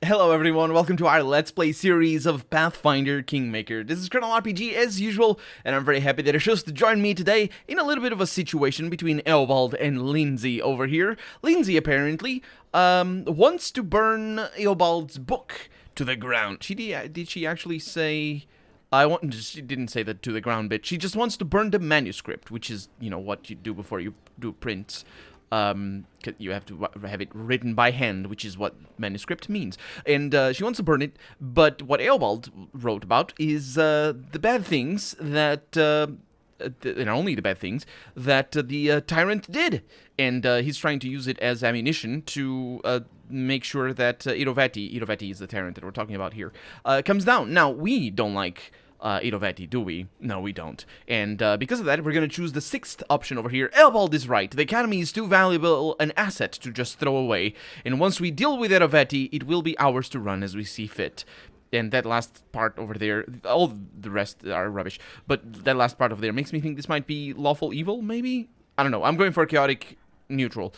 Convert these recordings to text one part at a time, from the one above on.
Hello everyone, welcome to our Let's Play series of Pathfinder Kingmaker. This is Colonel RPG as usual, and I'm very happy that you chose to join me today in a little bit of a situation between Eobald and Lindsay over here. Lindsay apparently wants to burn Eobald's book to the ground. Did she actually say... She didn't say that to the ground bit. She just wants to burn the manuscript, which is, you know, what you do before you do prints. You have to have it written by hand, which is what manuscript means. And she wants to burn it, but what Eobald wrote about is the bad things that, and only the bad things, that the tyrant did. And he's trying to use it as ammunition to make sure that Irovati is the tyrant that we're talking about here, comes down. Now, we don't like Irovati, do we? No, we don't. And because of that, we're going to choose the sixth option over here. Eobald is right. The academy is too valuable an asset to just throw away. And once we deal with Irovati, it will be ours to run as we see fit. And that last part over there, all the rest are rubbish. But that last part over there makes me think this might be lawful evil, maybe? I don't know. I'm going for chaotic neutral.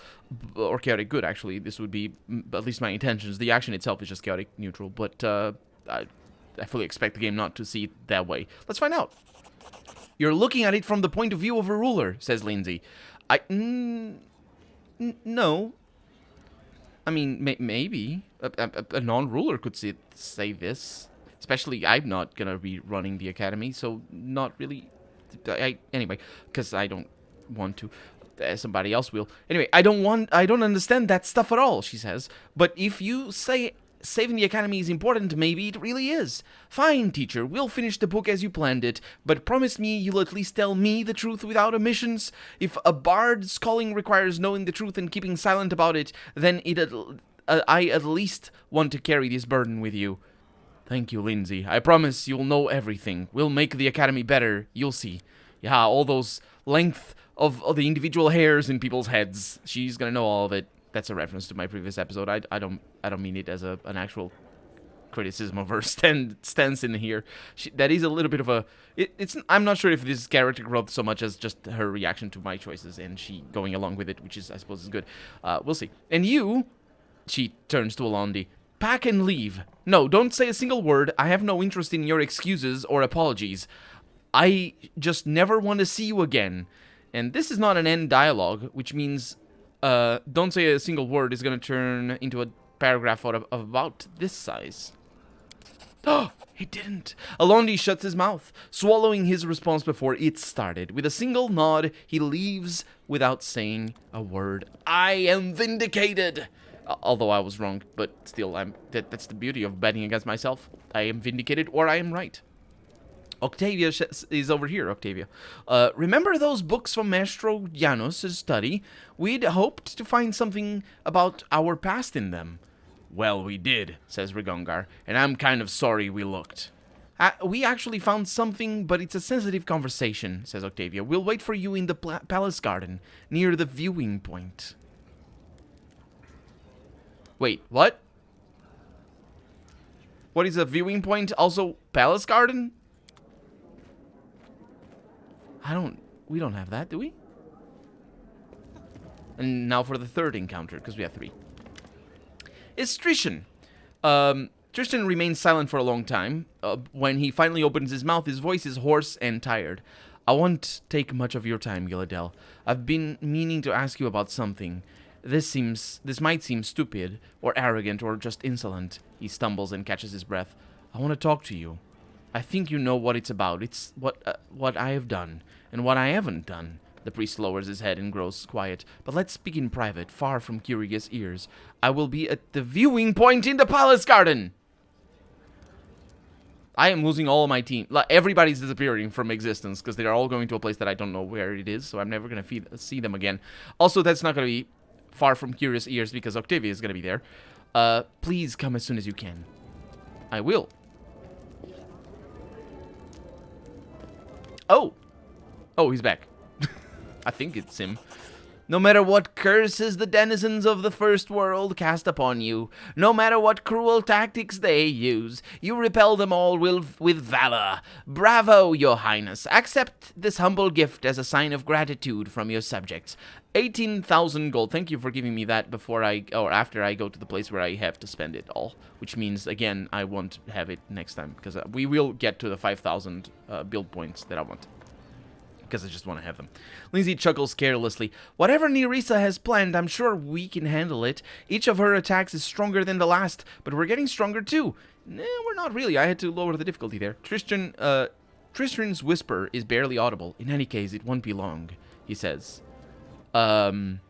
Or chaotic good, actually. This would be at least my intentions. The action itself is just chaotic neutral. But I fully expect the game not to see it that way. Let's find out. You're looking at it from the point of view of a ruler, says Lindsay. No. I mean, maybe. A non-ruler could say this. Especially, I'm not gonna be running the academy, so not really. Anyway, because I don't want to. Somebody else will. Anyway, I don't understand that stuff at all, she says. But if you say saving the academy is important, maybe it really is. Fine, teacher, we'll finish the book as you planned it, but promise me you'll at least tell me the truth without omissions. If a bard's calling requires knowing the truth and keeping silent about it, then I at least want to carry this burden with you. Thank you, Lindsay. I promise you'll know everything. We'll make the academy better. You'll see. Yeah, all those length of the individual hairs in people's heads. She's gonna know all of it. That's a reference to my previous episode. I don't mean it as an actual criticism of her stance in here. That is a little bit of a... I'm not sure if this is character growth so much as just her reaction to my choices and she going along with it, which is, I suppose, is good. We'll see. And you... She turns to Alondi. Pack and leave. No, don't say a single word. I have no interest in your excuses or apologies. I just never want to see you again. And this is not an end dialogue, which means... don't say a single word is going to turn into a paragraph of about this size. Oh, he didn't. Alondi shuts his mouth, swallowing his response before it started. With a single nod, he leaves without saying a word. I am vindicated. Although I was wrong, but still, that's the beauty of betting against myself. I am vindicated, or I am right. Octavia is over here, Octavia. Remember those books from Maestro Janos' study? We'd hoped to find something about our past in them. Well, we did, says Rigongar, and I'm kind of sorry we looked. We actually found something, but it's a sensitive conversation, says Octavia. We'll wait for you in the palace garden, near the viewing point. Wait, what? What is a viewing point? Also, palace garden? We don't have that, do we? And now for the third encounter, because we have 3. It's Tristan. Tristan remains silent for a long time. When he finally opens his mouth, his voice is hoarse and tired. I won't take much of your time, Gilladel. I've been meaning to ask you about something. This might seem stupid, or arrogant, or just insolent. He stumbles and catches his breath. I want to talk to you. I think you know what it's about. It's what I have done, and what I haven't done. The priest lowers his head and grows quiet. But let's speak in private, far from curious ears. I will be at the viewing point in the palace garden. I am losing all of my team. Everybody's disappearing from existence, because they're all going to a place that I don't know where it is, so I'm never going to see them again. Also, that's not going to be far from curious ears, because Octavia is going to be there. Please come as soon as you can. I will. Oh, he's back. I think it's him. No matter what curses the denizens of the first world cast upon you, no matter what cruel tactics they use, you repel them all with valor. Bravo, your highness. Accept this humble gift as a sign of gratitude from your subjects. 18,000 gold. Thank you for giving me that after I go to the place where I have to spend it all. Which means, again, I won't have it next time, because we will get to the 5,000 build points that I want. Because I just want to have them. Lindsay chuckles carelessly. Whatever Nerissa has planned, I'm sure we can handle it. Each of her attacks is stronger than the last, but we're getting stronger too. Nah, we're not really. I had to lower the difficulty there. Tristan's whisper is barely audible. In any case, it won't be long, he says. Can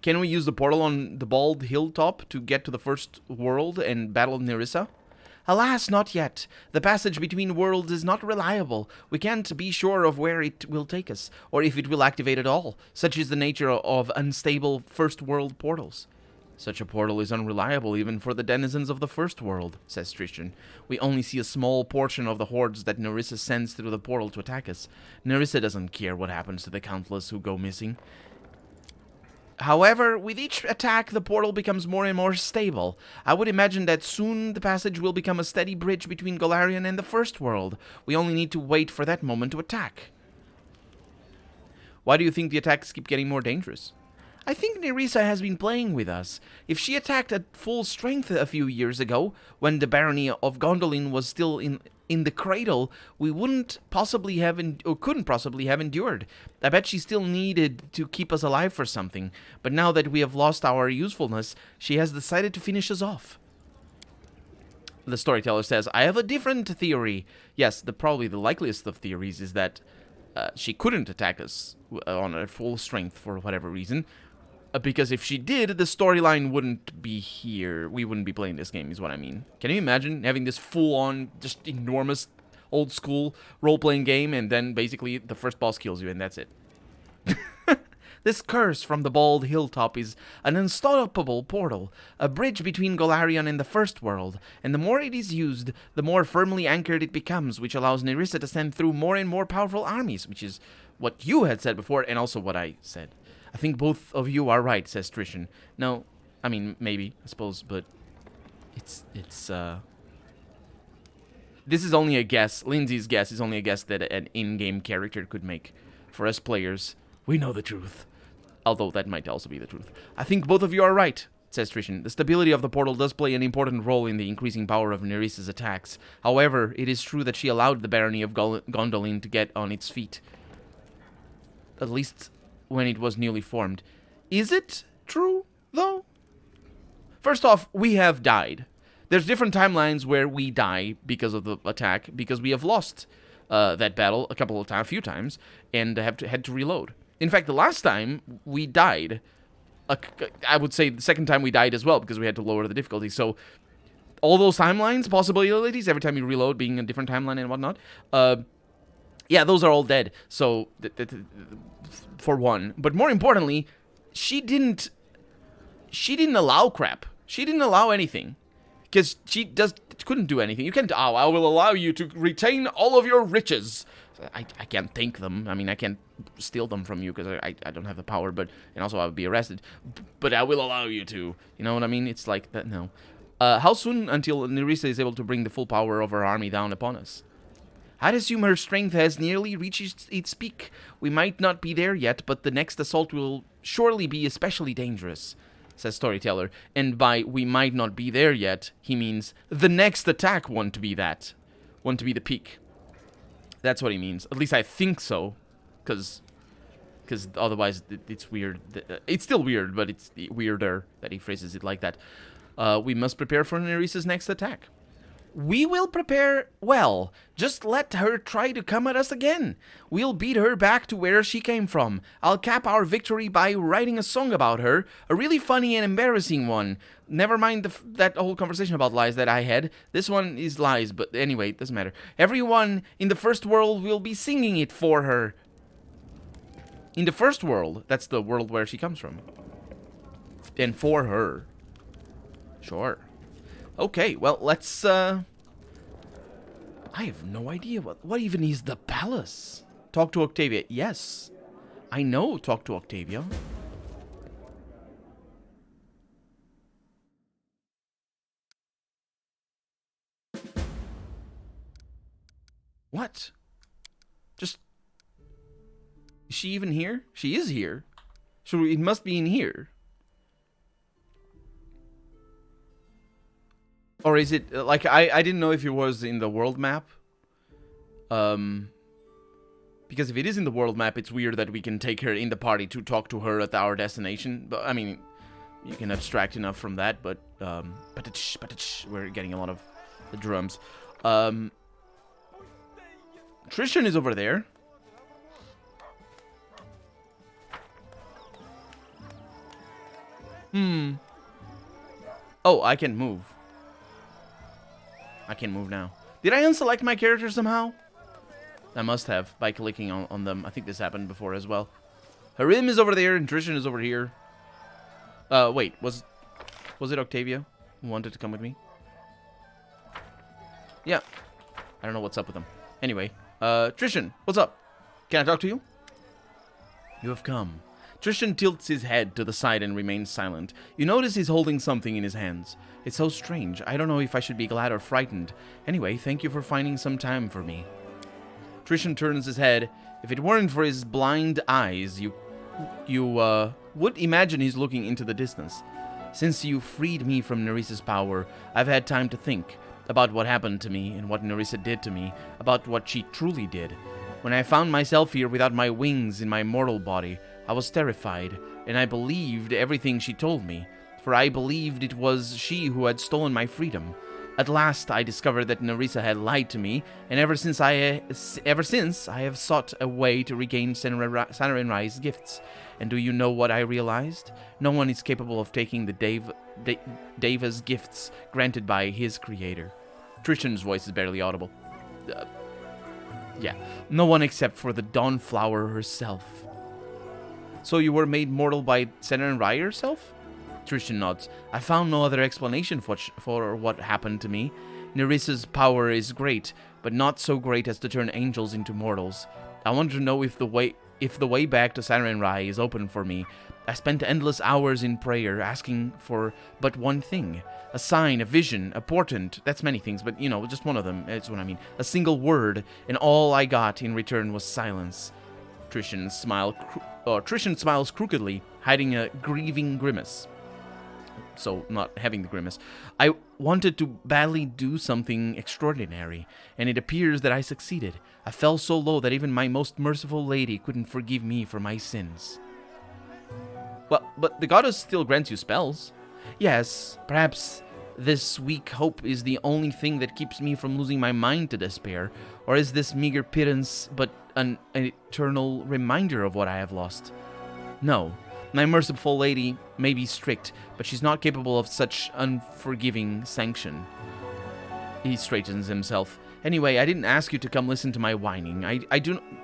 we use the portal on the bald hilltop to get to the first world and battle Nerissa? Alas, not yet. The passage between worlds is not reliable. We can't be sure of where it will take us, or if it will activate at all. Such is the nature of unstable first world portals. Such a portal is unreliable even for the denizens of the first world, says Tristan. We only see a small portion of the hordes that Nerissa sends through the portal to attack us. Nerissa doesn't care what happens to the countless who go missing. However, with each attack, the portal becomes more and more stable. I would imagine that soon the passage will become a steady bridge between Golarion and the First World. We only need to wait for that moment to attack. Why do you think the attacks keep getting more dangerous? I think Nerissa has been playing with us. If she attacked at full strength a few years ago, when the barony of Gondolin was still in the cradle, we couldn't possibly have endured. I bet she still needed to keep us alive for something, but now that we have lost our usefulness, she has decided to finish us off. The storyteller says, I have a different theory. Yes, probably the likeliest of theories is that she couldn't attack us on her full strength for whatever reason. Because if she did, the storyline wouldn't be here. We wouldn't be playing this game, is what I mean. Can you imagine having this full-on, just enormous, old-school role-playing game, and then basically the first boss kills you, and that's it? This curse from the bald hilltop is an unstoppable portal, a bridge between Golarion and the First World, and the more it is used, the more firmly anchored it becomes, which allows Nerissa to send through more and more powerful armies, which is what you had said before, and also what I said. I think both of you are right, says Tristan. No, I mean, maybe, I suppose, but it's this is only a guess. Lindsay's guess is only a guess that an in-game character could make. For us players, we know the truth. Although that might also be the truth. I think both of you are right, says Tristan. The stability of the portal does play an important role in the increasing power of Nerissa's attacks. However, it is true that she allowed the barony of Gondolin to get on its feet. At least when it was newly formed. Is it true, though? First off, we have died. There's different timelines where we die because of the attack, because we have lost that battle a few times, and had to reload. In fact, the last time we died, I would say the second time we died as well, because we had to lower the difficulty. So all those timelines, possibilities, every time you reload being a different timeline and whatnot, yeah, those are all dead. So, for one. But more importantly, she didn't allow crap. She didn't allow anything. Because she couldn't do anything. You can't, I will allow you to retain all of your riches. I can't take them. I mean, I can't steal them from you because I don't have the power, and also I would be arrested. But I will allow you to. You know what I mean? It's like that, no. How soon until Nerissa is able to bring the full power of her army down upon us? I'd assume her strength has nearly reached its peak. We might not be there yet, but the next assault will surely be especially dangerous, says Storyteller. And by we might not be there yet, he means the next attack won't be the peak. That's what he means. At least I think so, because otherwise it's weird. It's still weird, but it's weirder that he phrases it like that. We must prepare for Nerissa's next attack. We will prepare well. Just let her try to come at us again. We'll beat her back to where she came from. I'll cap our victory by writing a song about her, a really funny and embarrassing one. Never mind that whole conversation about lies that I had. This one is lies, but anyway, it doesn't matter. Everyone in the First World will be singing it for her. In the First World, that's the world where she comes from. And for her. Sure. Okay, well, let's, I have no idea what even is the palace. talk to Octavia. Yes, I know talk to Octavia. What? Just... Is she even here? She is here. So it must be in here. Or is it... Like, I didn't know if it was in the world map. Because if it is in the world map, it's weird that we can take her in the party to talk to her at our destination. But, I mean, you can abstract enough from that, but... we're getting a lot of the drums. Tristan is over there. Oh, I can move. I can move now. Did I unselect my character somehow? I must have, by clicking on them. I think this happened before as well. Harim is over there, and Tristan is over here. Wait, was it Octavia who wanted to come with me? Yeah. I don't know what's up with them. Anyway, Tristan, what's up? Can I talk to you? You have come. Tristan tilts his head to the side and remains silent. You notice he's holding something in his hands. It's so strange. I don't know if I should be glad or frightened. Anyway, thank you for finding some time for me. Tristan turns his head. If it weren't for his blind eyes, you would imagine he's looking into the distance. Since you freed me from Nerissa's power, I've had time to think about what happened to me and what Nerissa did to me, about what she truly did. When I found myself here without my wings in my mortal body, I was terrified, and I believed everything she told me, for I believed it was she who had stolen my freedom. At last, I discovered that Nerissa had lied to me, and ever since I have sought a way to regain Sarenrai's gifts. And do you know what I realized? No one is capable of taking the Deva's gifts granted by his creator. Tristan's voice is barely audible. Yeah, no one except for the Dawnflower herself. So you were made mortal by Sarenrai herself? Tristan nods. I found no other explanation for what happened to me. Nerissa's power is great, but not so great as to turn angels into mortals. I want to know if the way back to Sarenrai is open for me. I spent endless hours in prayer, asking for but one thing. A sign, a vision, a portent. That's many things, but, you know, just one of them. That's what I mean. A single word, and all I got in return was silence. Tristan smiles crookedly, hiding a grieving grimace. So, not having the grimace. I wanted to badly do something extraordinary, and it appears that I succeeded. I fell so low that even my most merciful lady couldn't forgive me for my sins. Well, but the goddess still grants you spells. Yes, perhaps this weak hope is the only thing that keeps me from losing my mind to despair, or is this meager pittance but an eternal reminder of what I have lost? No, my merciful lady may be strict, but she's not capable of such unforgiving sanction. He straightens himself. Anyway, I didn't ask you to come listen to my whining.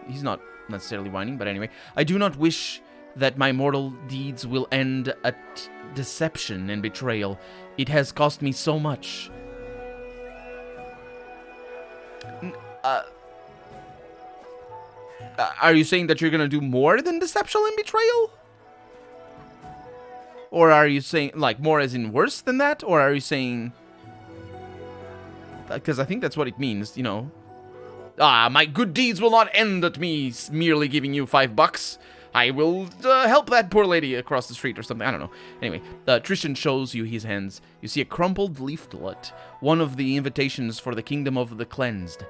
He's not necessarily whining, but anyway. I do not wish that my mortal deeds will end at deception and betrayal. It has cost me so much. Are you saying that you're gonna do more than deception and betrayal? Or are you saying, like, more as in worse than that? Or are you saying... Because I think that's what it means, you know. My good deeds will not end at me merely giving you $5. I will help that poor lady across the street or something. I don't know. Anyway, Tristan shows you his hands. You see a crumpled leaflet, one of the invitations for the kingdom of the cleansed.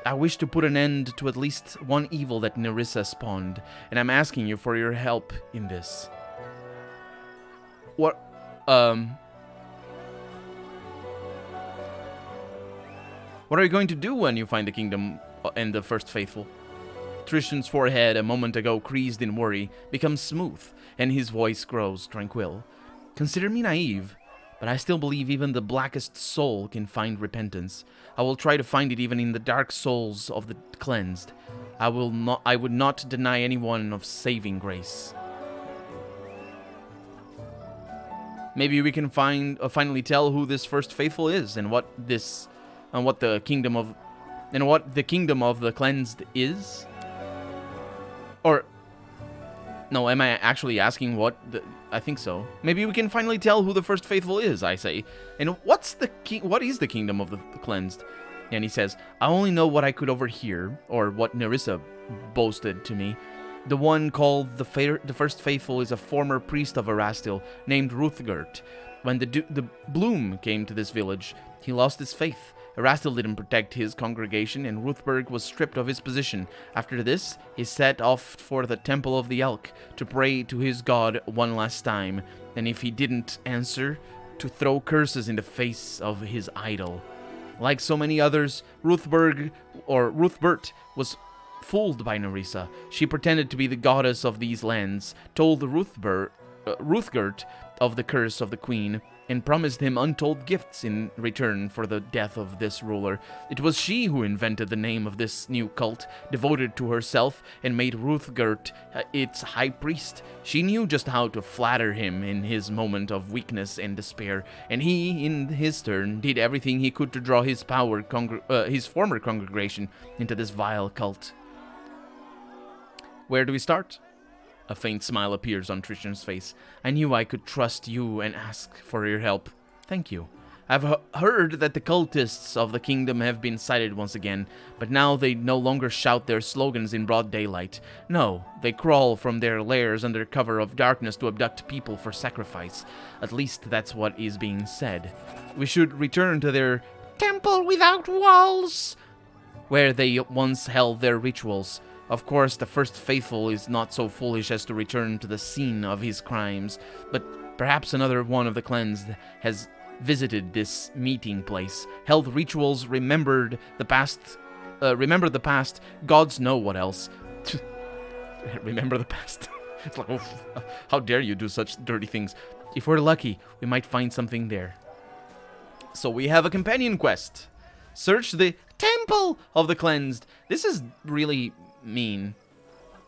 I wish to put an end to at least one evil that Nerissa spawned, and I'm asking you for your help in this. What, What are you going to do when you find the kingdom and the first faithful? Tristan's forehead, a moment ago creased in worry, becomes smooth, and his voice grows tranquil. Consider me naive, but I still believe even the blackest soul can find repentance. I will try to find it even in the dark souls of the cleansed. I would not deny anyone of saving grace. Maybe we can finally tell who this first faithful is, and what the kingdom of the cleansed is. Or, no, am I actually asking what? I think so. Maybe we can finally tell who the first faithful is, I say. And what is the kingdom of the cleansed? And he says, I only know what I could overhear, or what Nerissa boasted to me. The one called the first faithful is a former priest of Erastil named Ruthgert. When the Bloom came to this village, he lost his faith. Erastil didn't protect his congregation, and Ruthberg was stripped of his position. After this, he set off for the Temple of the Elk to pray to his god one last time, and if he didn't answer, to throw curses in the face of his idol. Like so many others, Ruthbert was fooled by Nerissa. She pretended to be the goddess of these lands, told Ruthgert of the curse of the queen, and promised him untold gifts in return for the death of this ruler. It was she who invented the name of this new cult, devoted to herself, and made Ruthgert its high priest. She knew just how to flatter him in his moment of weakness and despair, and he, in his turn, did everything he could to draw his his former congregation into this vile cult. Where do we start? A faint smile appears on Tristan's face. I knew I could trust you and ask for your help. Thank you. I've heard that the cultists of the kingdom have been sighted once again, but now they no longer shout their slogans in broad daylight. No, they crawl from their lairs under cover of darkness to abduct people for sacrifice. At least that's what is being said. We should return to their temple without walls, where they once held their rituals. Of course, the first faithful is not so foolish as to return to the scene of his crimes, but perhaps another one of the cleansed has visited this meeting place, held rituals, remembered the past, gods know what else. Remember the past. It's like, oh, how dare you do such dirty things. If we're lucky, we might find something there. So we have a companion quest. Search the Temple of the Cleansed. This is really mean.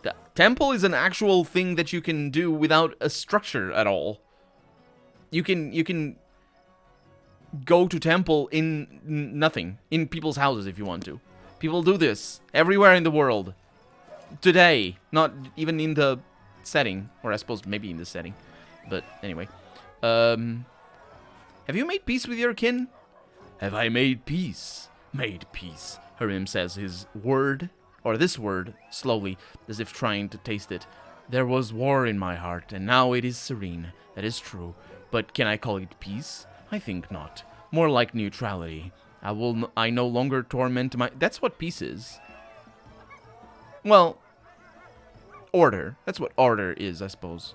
The temple is an actual thing that you can do without a structure at all. You can go to temple in nothing, in people's houses if you want to. People do this everywhere in the world today, not even in the setting, or I suppose maybe in the setting, but anyway. Have you made peace with your kin? Have I made peace? Made peace, Harim says his word, or this word, slowly, as if trying to taste it. There was war in my heart, and now it is serene. That is true. But can I call it peace? I think not. More like neutrality. I no longer torment my... That's what peace is. Well, order. That's what order is, I suppose.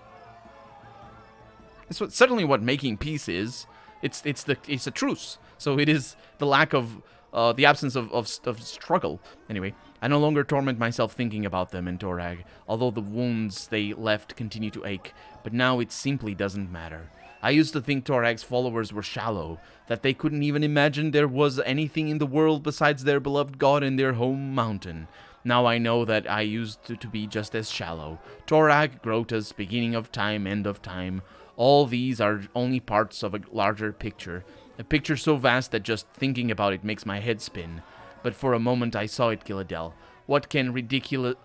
That's certainly what making peace is. It's a truce. So it is the lack of... the absence of struggle. Anyway, I no longer torment myself thinking about them in Torag, although the wounds they left continue to ache, but now it simply doesn't matter. I used to think Torag's followers were shallow, that they couldn't even imagine there was anything in the world besides their beloved god and their home mountain. Now I know that I used to be just as shallow. Torag, Grotas, beginning of time, end of time, all these are only parts of a larger picture. A picture so vast that just thinking about it makes my head spin. But for a moment I saw it, Gilladel. What can ridiculous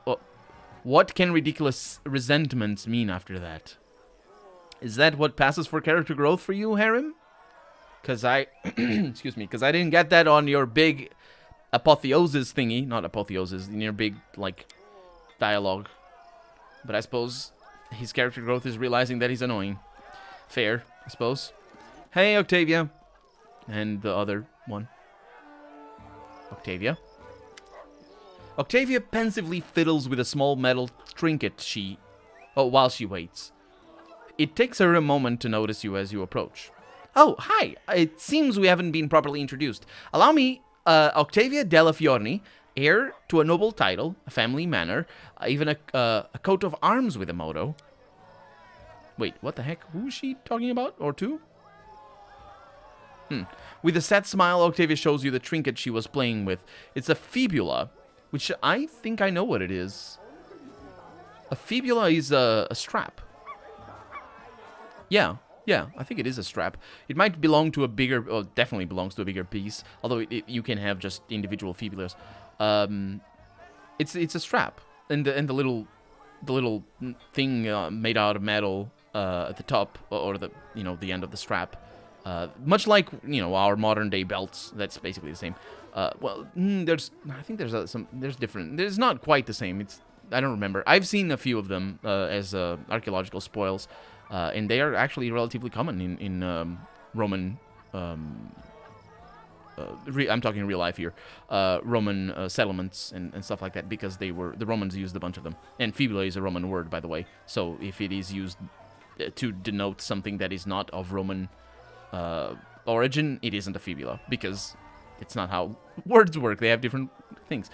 resentments mean after that? Is that what passes for character growth for you, Harim? Because excuse me, because I didn't get that on your big apotheosis thingy. Not apotheosis, in your big, like, dialogue. But I suppose his character growth is realizing that he's annoying. Fair, I suppose. Hey, Octavia. And the other one. Octavia. Octavia pensively fiddles with a small metal trinket while she waits. It takes her a moment to notice you as you approach. Oh, hi. It seems we haven't been properly introduced. Allow me, Octavia Della Fiorni, heir to a noble title, a family manor, even a coat of arms with a motto. Wait, what the heck? Who is she talking about? Or to? With a sad smile, Octavia shows you the trinket she was playing with. It's a fibula, which I think I know what it is. A fibula is a strap. Yeah, I think it is a strap. It might belong to a bigger, well, definitely belongs to a bigger piece, although you can have just individual fibulas. It's a strap, and the little the little thing made out of metal at the top, or the the end of the strap, much like our modern day belts. That's basically the same. Well, I think there's different. There's not quite the same. I don't remember. I've seen a few of them as archaeological spoils, and they are actually relatively common in Roman. I'm talking real life here. Roman settlements and stuff like that, because the Romans used a bunch of them. And fibula is a Roman word, by the way. So if it is used to denote something that is not of Roman origin, it isn't a fibula, because it's not how words work. They have different things.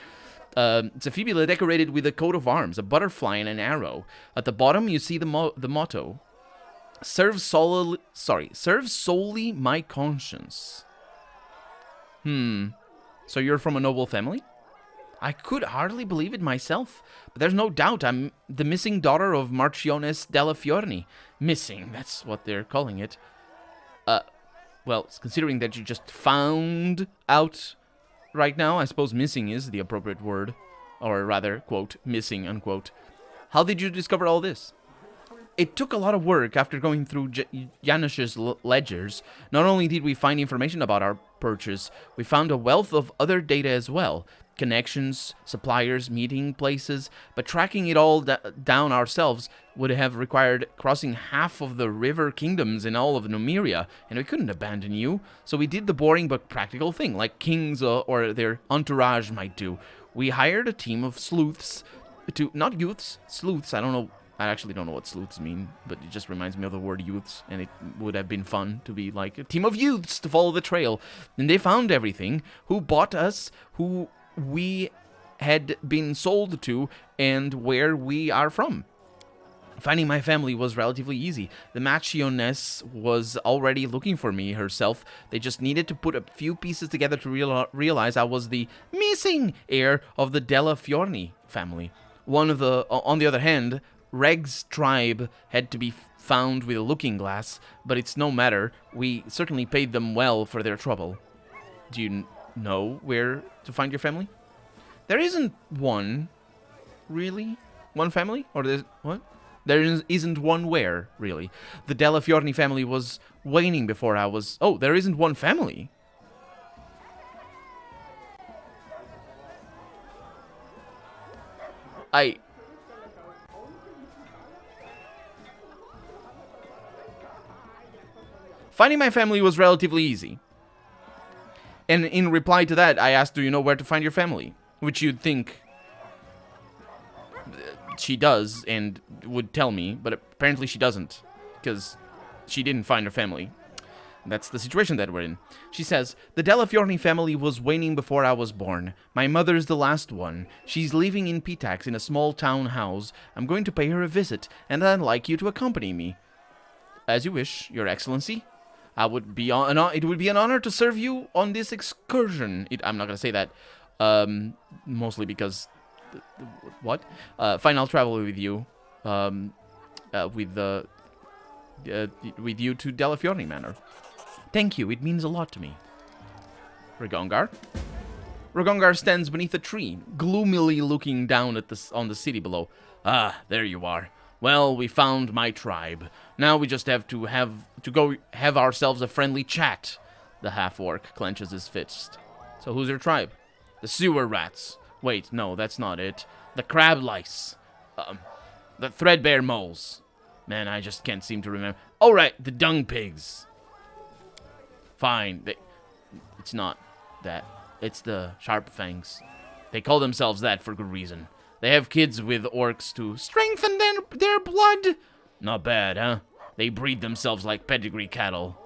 It's a fibula decorated with a coat of arms, a butterfly, and an arrow. At the bottom, you see the motto: "Serve solely my conscience." So you're from a noble family? I could hardly believe it myself, but there's no doubt I'm the missing daughter of Marchioness della Fiorni. Missing, that's what they're calling it. Well, considering that you just found out right now, I suppose missing is the appropriate word. Or rather, quote, missing, unquote. How did you discover all this? It took a lot of work after going through Janusz's ledgers. Not only did we find information about our purchase, we found a wealth of other data as well. Connections, suppliers, meeting places, but tracking it all down ourselves would have required crossing half of the river kingdoms in all of Numeria, and we couldn't abandon you. So we did the boring but practical thing, like kings or their entourage might do. We hired a team of sleuths not youths, sleuths, I actually don't know what sleuths mean, but it just reminds me of the word youths, and it would have been fun to be like a team of youths to follow the trail. And they found everything, who bought us, who we had been sold to, and where we are from. Finding my family was relatively easy. The Marchioness was already looking for me herself. They just needed to put a few pieces together to realize I was the missing heir of the Della Fiorni family. On the other hand, Reg's tribe had to be found with a looking glass, but it's no matter. We certainly paid them well for their trouble. Do you know where to find your family? There isn't one, really? One family? Or there's, what? There isn't one where, really. The Della Fiorni family was waning before I was... Oh, there isn't one family? Finding my family was relatively easy. And in reply to that, I asked, do you know where to find your family? Which you'd think she does and would tell me, but apparently she doesn't, because she didn't find her family. That's the situation that we're in. She says, the Della Fiorni family was waning before I was born. My mother's the last one. She's living in Pitax in a small town house. I'm going to pay her a visit, and I'd like you to accompany me. As you wish, Your Excellency. It would be an honor to serve you on this excursion. I'm not going to say that, mostly because... What? Fine, I'll travel with you. With you to Della Fiorni Manor. Thank you, it means a lot to me. Regongar? Regongar stands beneath a tree, gloomily looking down at on the city below. Ah, there you are. Well, we found my tribe. Now we just have to go have ourselves a friendly chat. The half-orc clenches his fist. So who's your tribe? The sewer rats. Wait, no, that's not it. The crab lice. The threadbare moles. Man, I just can't seem to remember. Oh, right, the dung pigs. Fine. It's not that. It's the sharp fangs. They call themselves that for good reason. They have kids with orcs to strengthen their blood. Not bad, huh? They breed themselves like pedigree cattle.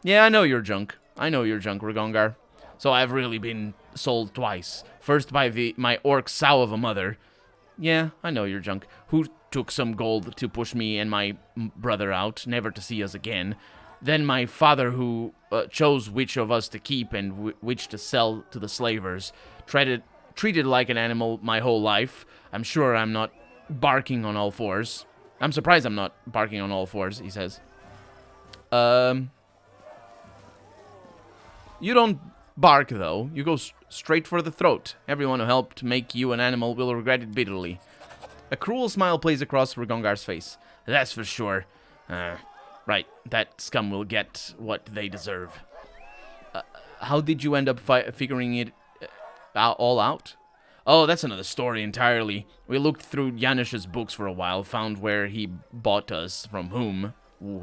Yeah, I know your junk. Regongar. So I've really been sold twice. First by my orc sow of a mother. Yeah, I know your junk. Who took some gold to push me and my brother out, never to see us again. Then my father who chose which of us to keep and which to sell to the slavers. Treated like an animal my whole life. I'm sure I'm not barking on all fours. I'm surprised I'm not barking on all fours, he says. You don't bark, though. You go straight for the throat. Everyone who helped make you an animal will regret it bitterly. A cruel smile plays across Ragongar's face. That's for sure. Right, that scum will get what they deserve. How did you end up figuring it all out? Oh, that's another story entirely. We looked through Janish's books for a while, found where he bought us, from who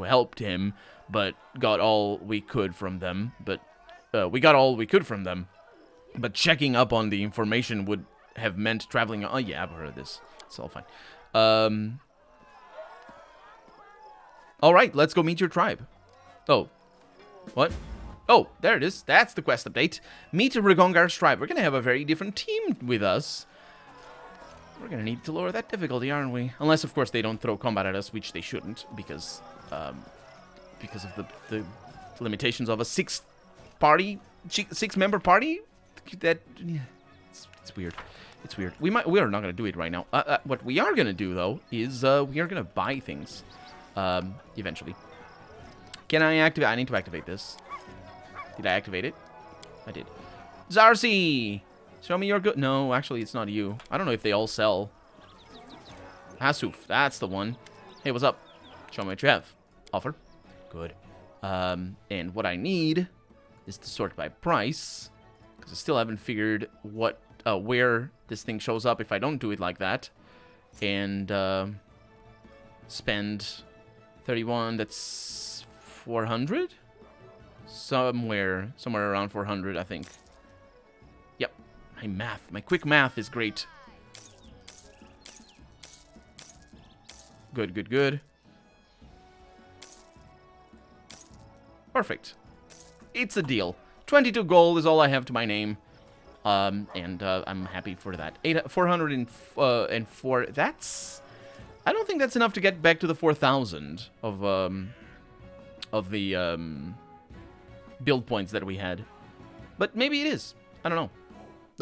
helped him, but got all we could from them. But checking up on the information would have meant traveling. Oh yeah, I've heard of this. It's all fine. All right, let's go meet your tribe. Oh, what? Oh, there it is. That's the quest update. Meet Ragongar's tribe. We're going to have a very different team with us. We're going to need to lower that difficulty, aren't we? Unless, of course, they don't throw combat at us, which they shouldn't, because of the limitations of a six-member party. That it's weird. It's weird. We are not going to do it right now. What we are going to do, though, is we are going to buy things eventually. Can I activate? I need to activate this. Did I activate it? I did. Zarsi! Show me your good... No, actually, it's not you. I don't know if they all sell. Hasuf, that's the one. Hey, what's up? Show me what you have. Offer. Good. And what I need is to sort by price. Because I still haven't figured what... where this thing shows up if I don't do it like that. And spend 31, that's 400? Somewhere around 400, I think. Yep. My quick math is great. Good, good, good. Perfect. It's a deal. 22 gold is all I have to my name. And I'm happy for that. 404. That's... I don't think that's enough to get back to the 4,000 of the build points that we had. But maybe it is. I don't know.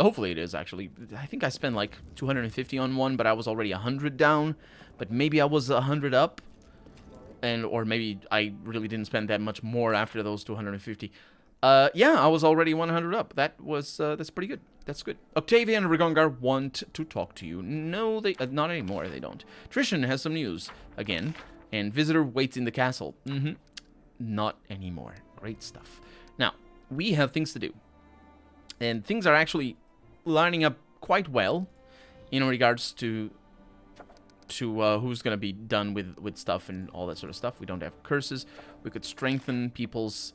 Hopefully it is, actually. I think I spent like 250 on one, but I was already 100 down. But maybe I was 100 up. Or maybe I really didn't spend that much more after those 250. Yeah, I was already 100 up. That's pretty good. That's good. Octavia and Ragongar want to talk to you. No, they not anymore. They don't. Trishan has some news again, and visitor waits in the castle. Not anymore. Great stuff. Now we have things to do, and things are actually lining up quite well in regards to who's gonna be done with stuff and all that sort of stuff. We don't have curses. We could strengthen people's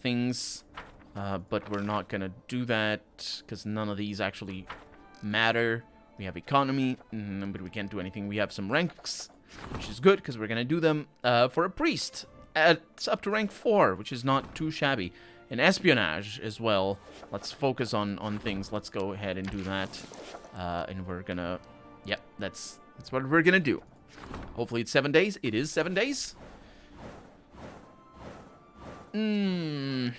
things, but we're not gonna do that because none of these actually matter. We have economy, but we can't do anything. We have some ranks, which is good because we're gonna do them for a priest. It's up to rank 4, which is not too shabby. And espionage as well. Let's focus on things. Let's go ahead and do that. And we're gonna... Yep, that's what we're gonna do. Hopefully it's 7 days. It is 7 days. I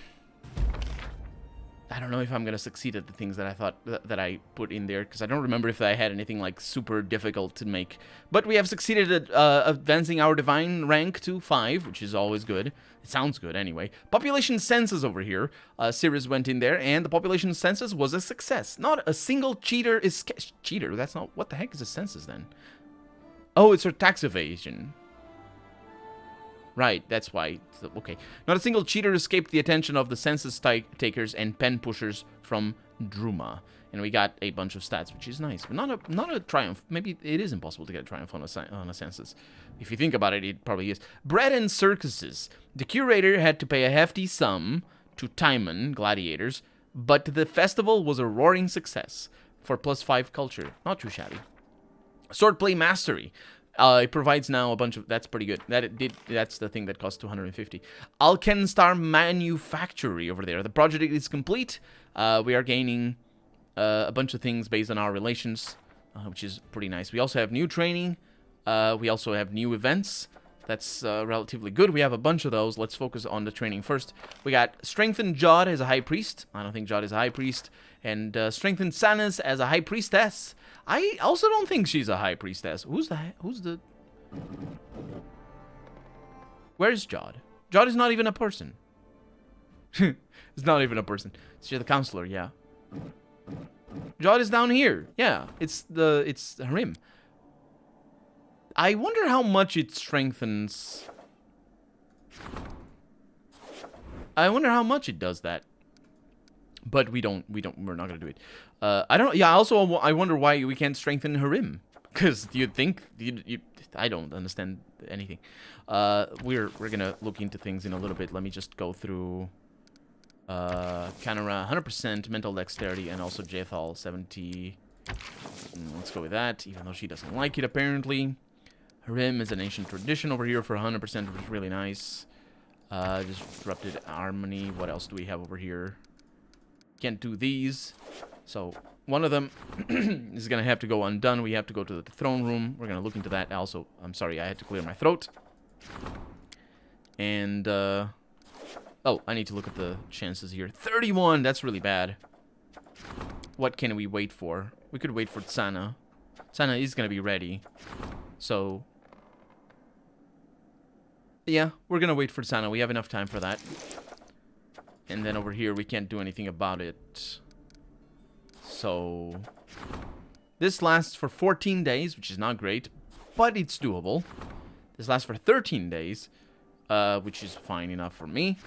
don't know if I'm gonna succeed at the things that I thought that I put in there, because I don't remember if I had anything like super difficult to make. But we have succeeded at advancing our divine rank to 5, which is always good. It sounds good anyway. Population census over here. Sirius went in there, and the population census was a success. Not a single cheater is... Cheater? That's not... What the heck is a census then? Oh, it's for tax evasion. Right, that's why. Okay. Not a single cheater escaped the attention of the census takers and pen pushers from Druma. And we got a bunch of stats, which is nice. But not a triumph. Maybe it is impossible to get a triumph on a census. If you think about it, it probably is. Bread and circuses. The curator had to pay a hefty sum to Timon gladiators, but the festival was a roaring success for +5 culture. Not too shabby. Swordplay mastery. It provides now a bunch of... That's pretty good. That's the thing that costs 250. Alkenstar Manufactory over there. The project is complete. We are gaining a bunch of things based on our relations, which is pretty nice. We also have new training. We also have new events. That's relatively good. We have a bunch of those. Let's focus on the training first. We got strengthened Jod as a high priest. I don't think Jod is a high priest. And strengthened Sanas as a high priestess. I also don't think she's a high priestess. Who's the... Where's Jod? Jod is not even a person. It's not even a person. She's the counselor, yeah. Jod is down here. Yeah, it's him. I wonder how much it strengthens. I wonder how much it does that. But we're not gonna do it. I don't, yeah, also, I wonder why we can't strengthen Harim. Because you'd think, I don't understand anything. We're gonna look into things in a little bit. Let me just go through, Canara, 100% mental dexterity, and also Jethal, 70. Let's go with that, even though she doesn't like it, apparently. Harim is an ancient tradition over here for 100%, which is really nice. Disrupted harmony. What else do we have over here? Can't do these. So, one of them is going to have to go undone. We have to go to the throne room. We're going to look into that. Also, I'm sorry, I had to clear my throat. And, oh, I need to look at the chances here. 31! That's really bad. What can we wait for? We could wait for Tsana. Tsana is going to be ready. So, yeah, we're going to wait for Tsana. We have enough time for that. And then over here, we can't do anything about it. So, this lasts for 14 days, which is not great, but it's doable. This lasts for 13 days, which is fine enough for me.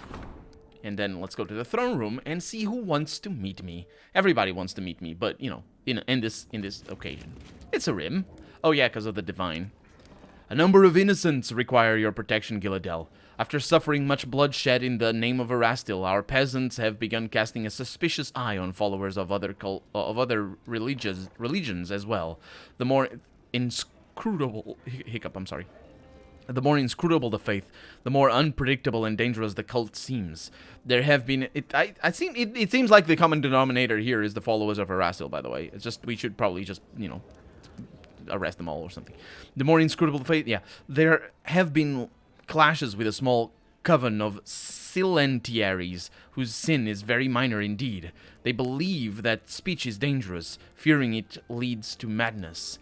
And then let's go to the throne room and see who wants to meet me. Everybody wants to meet me, but, you know, in this occasion. It's a Rim. Oh, yeah, because of the divine. A number of innocents require your protection, Gilladel. After suffering much bloodshed in the name of Erastil, our peasants have begun casting a suspicious eye on followers of other religions as well. The more inscrutable the more inscrutable the faith, the more unpredictable and dangerous the cult seems. There have been it seems like the common denominator here is the followers of Erastil, by the way. It's just we should probably just, you know, arrest them all or something. The more inscrutable the faith, yeah. There have been clashes with a small coven of silentiaries whose sin is very minor indeed. They believe that speech is dangerous, fearing it leads to madness.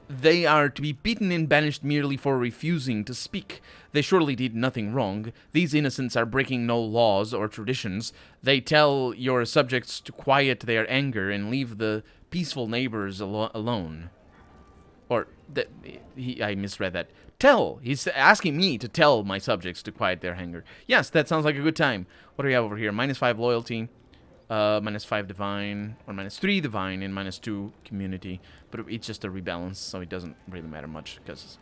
They are to be beaten and banished merely for refusing to speak. They surely did nothing wrong. These innocents are breaking no laws or traditions. They tell your subjects to quiet their anger and leave the peaceful neighbors alone. Or, I misread that. Tell! He's asking me to tell my subjects to quiet their anger. Yes, that sounds like a good time. What do we have over here? -5 loyalty, -5 divine, or -3 divine, and -2 community. But it's just a rebalance, so it doesn't really matter much, because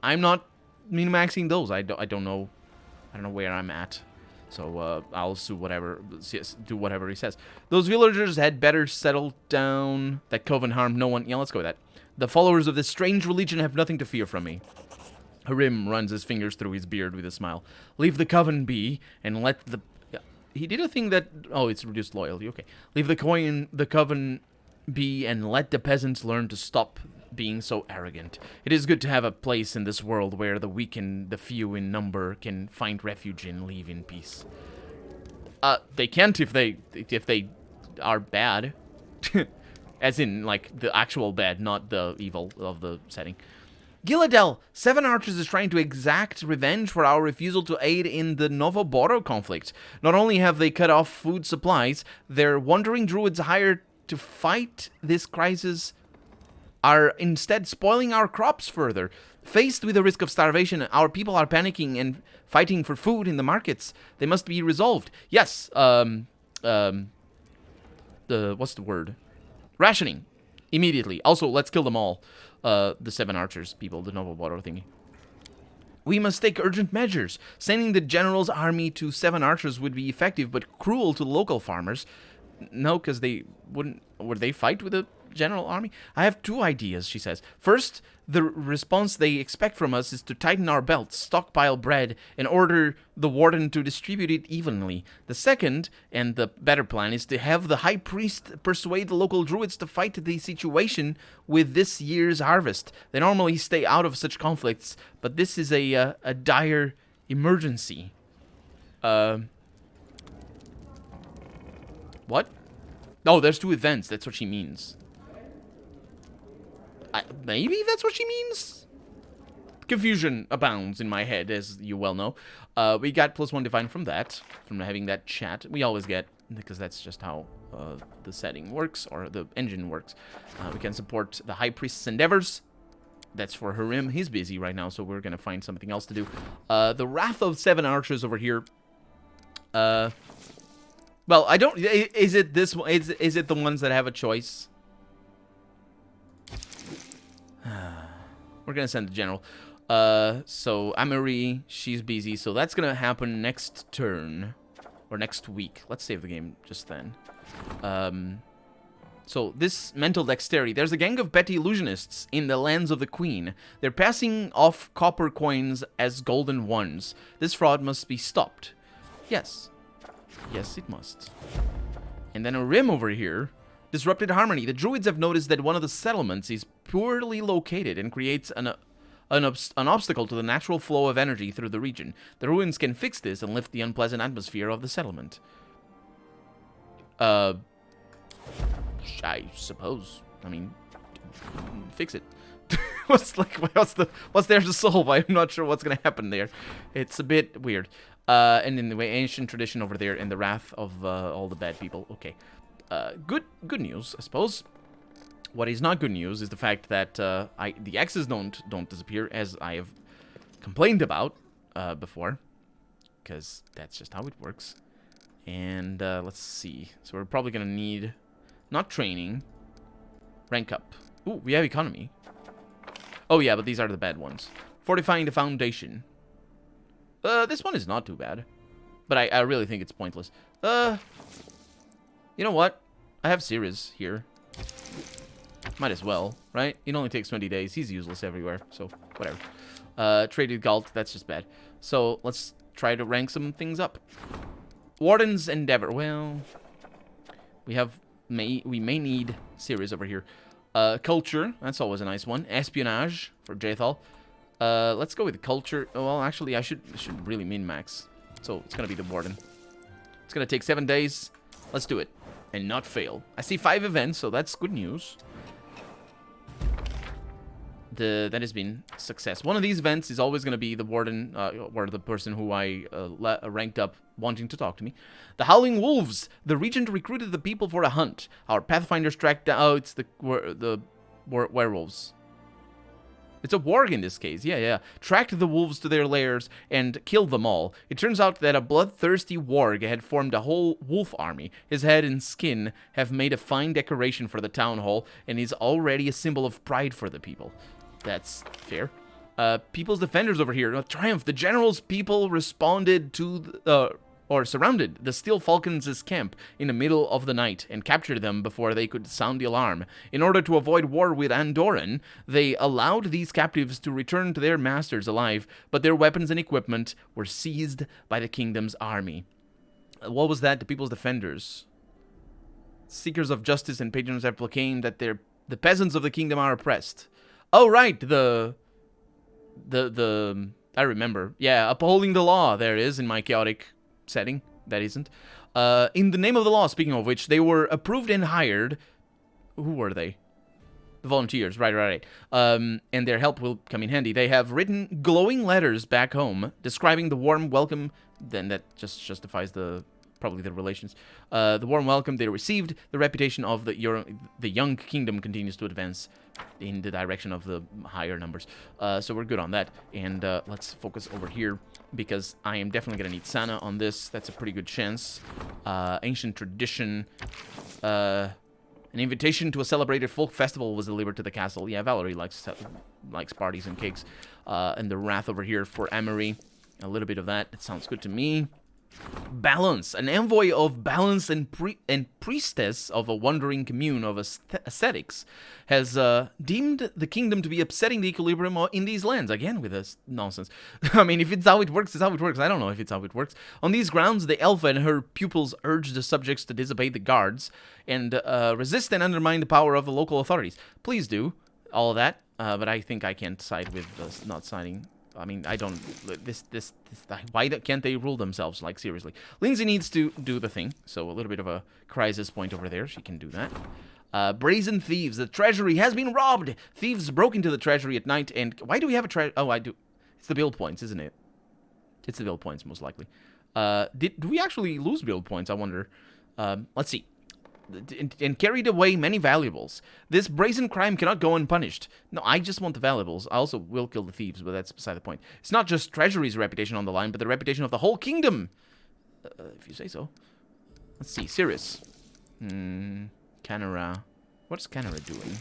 I'm not min-maxing those. I don't know where I'm at. So I'll do whatever he says. Those villagers had better settle down. That coven harmed no one. Yeah, let's go with that. The followers of this strange religion have nothing to fear from me. Harim runs his fingers through his beard with a smile. Leave the coven be, and let the... Yeah, he did a thing that... Oh, it's reduced loyalty. Okay. Leave the coven be, and let the peasants learn to stop being so arrogant. It is good to have a place in this world where the weak and the few in number can find refuge and live in peace. They can't if they are bad. As in, like, the actual bad, not the evil of the setting. Gilladel, 7 Archers is trying to exact revenge for our refusal to aid in the Novoboro conflict. Not only have they cut off food supplies, their wandering druids hired to fight this crisis are instead spoiling our crops further. Faced with the risk of starvation, our people are panicking and fighting for food in the markets. They must be resolved. Yes, what's the word? Rationing. Immediately. Also, let's kill them all. The 7 Archers people, the Novoboro thingy. We must take urgent measures. Sending the general's army to 7 Archers would be effective, but cruel to local farmers. No, because they wouldn't... Would they fight with the general army? I have 2 ideas, she says. First, the response they expect from us is to tighten our belts, stockpile bread, and order the warden to distribute it evenly. The second, and the better plan, is to have the high priest persuade the local druids to fight the situation with this year's harvest. They normally stay out of such conflicts, but this is a dire emergency. What? Oh, there's 2 events. That's what she means. Maybe that's what she means? Confusion abounds in my head, as you well know. We got +1 divine from that, from having that chat. We always get, because that's just how the setting works, or the engine works. We can support the High Priest's endeavors. that's for Harim. He's busy right now, so we're gonna find something else to do. The Wrath of 7 Archers over here. Well, I don't... Is it this one? Is it the ones that have a choice? We're gonna send the general. So Amory, she's busy, so that's gonna happen next turn. Or next week. Let's save the game just then. So, this mental dexterity. There's a gang of petty illusionists in the lands of the Queen. They're passing off copper coins as golden ones. This fraud must be stopped. Yes. Yes, it must. And then a rim over here. Disrupted harmony. The druids have noticed that one of the settlements is poorly located and creates an obstacle to the natural flow of energy through the region. The ruins can fix this and lift the unpleasant atmosphere of the settlement. I suppose. I mean, fix it. what's there to solve? I'm not sure what's gonna happen there. It's a bit weird. And in the way ancient tradition over there, and the wrath of all the bad people. Okay. Good news, I suppose. What is not good news is the fact that the X's don't disappear, as I have complained about before, because that's just how it works. And let's see. So we're probably gonna need not training, rank up. Ooh, we have economy. Oh yeah, but these are the bad ones. Fortifying the foundation. This one is not too bad, but I really think it's pointless. You know what? I have Sirius here. Might as well, right? It only takes 20 days. He's useless everywhere, so whatever. Traded Galt, that's just bad. So let's try to rank some things up. Warden's Endeavor. Well, we may need Sirius over here. Culture, that's always a nice one. Espionage for Jathal. Let's go with culture. Oh, well, actually, I should really min-max. So it's gonna be the Warden. It's gonna take 7 days. Let's do it and not fail. I see 5 events, so that's good news. That has been success. One of these events is always going to be the Warden, or the person who I ranked up wanting to talk to me. The Howling Wolves. The Regent recruited the people for a hunt. Our Pathfinders tracked down... Oh, it's the werewolves. It's a warg in this case. Yeah. Tracked the wolves to their lairs and killed them all. It turns out that a bloodthirsty warg had formed a whole wolf army. His head and skin have made a fine decoration for the town hall, and is already a symbol of pride for the people. That's fair. People's defenders over here. Triumph. The general's people responded to or surrounded the Steel Falcons' camp in the middle of the night and captured them before they could sound the alarm. In order to avoid war with Andorran, they allowed these captives to return to their masters alive, but their weapons and equipment were seized by the kingdom's army. What was that? The people's defenders. Seekers of justice and patrons have proclaimed that the peasants of the kingdom are oppressed. Oh, right, I remember. Yeah, upholding the law, there it is, in my chaotic setting. That isn't. In the name of the law, speaking of which, they were approved and hired. Who were they? The volunteers, right. And their help will come in handy. They have written glowing letters back home, describing the warm welcome. Then that just justifies probably the relations. The warm welcome they received. The reputation of the young kingdom continues to advance in the direction of the higher numbers. So we're good on that. And let's focus over here, because I am definitely going to need Sana on this. That's a pretty good chance. Ancient tradition. An invitation to a celebrated folk festival was delivered to the castle. Yeah, Valerie likes parties and cakes. And the wrath over here for Amory. A little bit of that. It sounds good to me. Balance. An envoy of balance and priestess of a wandering commune of ascetics has deemed the kingdom to be upsetting the equilibrium in these lands. Again with this nonsense. I mean, if it's how it works, it's how it works. I don't know if it's how it works. On these grounds, the elf and her pupils urge the subjects to disobey the guards and resist and undermine the power of the local authorities. Please do all of that, but I think I can't side with not signing. I mean, I don't... Why can't they rule themselves? Like, seriously. Lindsay needs to do the thing. So, a little bit of a crisis point over there. She can do that. Brazen thieves. The treasury has been robbed. Thieves broke into the treasury at night and... Why do we have a treasury? Oh, I do. It's the build points, isn't it? It's the build points, most likely. Do we actually lose build points? I wonder. Let's see. and carried away many valuables. This brazen crime cannot go unpunished. No, I just want the valuables. I also will kill the thieves, but that's beside the point. It's not just Treasury's reputation on the line, but the reputation of the whole kingdom. If you say so. Let's see, Cirrus. Canara. What's Canara doing?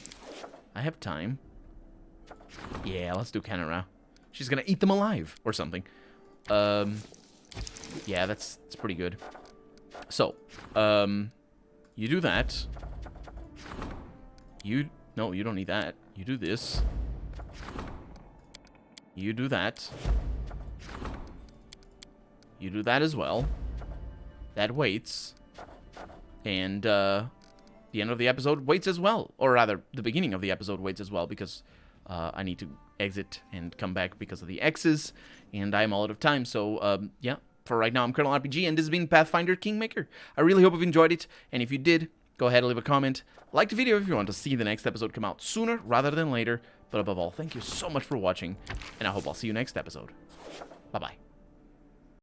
I have time. Yeah, let's do Canara. She's gonna eat them alive, or something. Yeah, that's pretty good. So, you do that. No, you don't need that. You do this. You do that. You do that as well. That waits. And, the end of the episode waits as well. Or rather, the beginning of the episode waits as well, because, I need to exit and come back because of the X's, and I'm all out of time, so, yeah. For right now, I'm Colonel RPG, and this has been Pathfinder Kingmaker. I really hope you've enjoyed it, and if you did, go ahead and leave a comment. Like the video if you want to see the next episode come out sooner rather than later. But above all, thank you so much for watching, and I hope I'll see you next episode. Bye-bye.